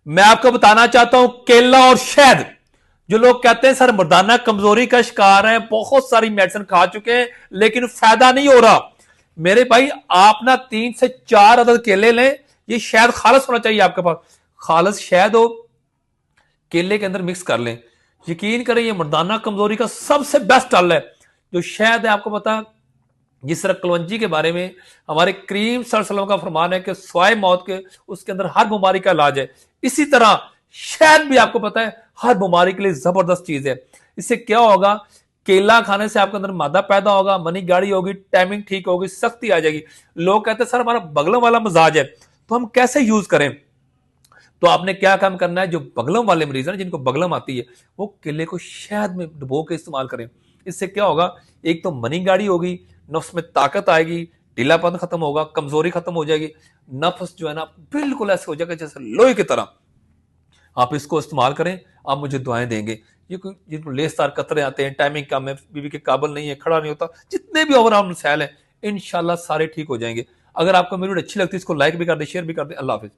मैं आपको बताना चाहता हूं केला और शहद। जो लोग कहते हैं सर मर्दाना कमजोरी का शिकार है, बहुत सारी मेडिसिन खा चुके हैं लेकिन फायदा नहीं हो रहा, मेरे भाई आप ना 3 से 4 अदद केले लें। ये शहद खालस होना चाहिए आपके पास, खालस शहद हो, केले के अंदर मिक्स कर लें। यकीन करें ये मर्दाना कमजोरी का सबसे बेस्ट हल है। जो शहद है, आपको पता जिस तरह कलवंजी के बारे में हमारे करीम सल्लल्लाहु का फरमान है कि स्वाय मौत के उसके अंदर हर बीमारी का इलाज है, इसी तरह शहद भी आपको पता है हर बीमारी के लिए जबरदस्त चीज है। इससे क्या होगा, केला खाने से आपके अंदर मादा पैदा होगा, मनी गाड़ी होगी, टाइमिंग ठीक होगी, सख्ती आ जाएगी। लोग कहते हैं सर हमारा बगलम वाला मिजाज है, तो हम कैसे यूज करें? तो आपने क्या काम करना है, जो बगलम वाले मरीज हैं जिनको बगलम आती है, वो केले को शहद में डुबो के इस्तेमाल करें। इससे क्या होगा, एक तो मनी गाड़ी होगी, नफ्स में ताकत आएगी, ढीलापन खत्म होगा, कमजोरी खत्म हो जाएगी, नफ्स जो है ना बिल्कुल ऐसे हो जाएगा जैसे लोहे की तरह। आप इसको इस्तेमाल करें, आप मुझे दुआएं देंगे। ये जिनको लेसदार कतरे आते हैं, टाइमिंग कम है, बीवी के काबिल नहीं है, खड़ा नहीं होता, जितने भी ओवरऑल मसाइल हैं इंशाल्लाह सारे ठीक हो जाएंगे। अगर आपको मेरी वीडियो अच्छी लगती है इसको लाइक भी कर दे, शेयर भी कर दे। अल्लाह हाफिज।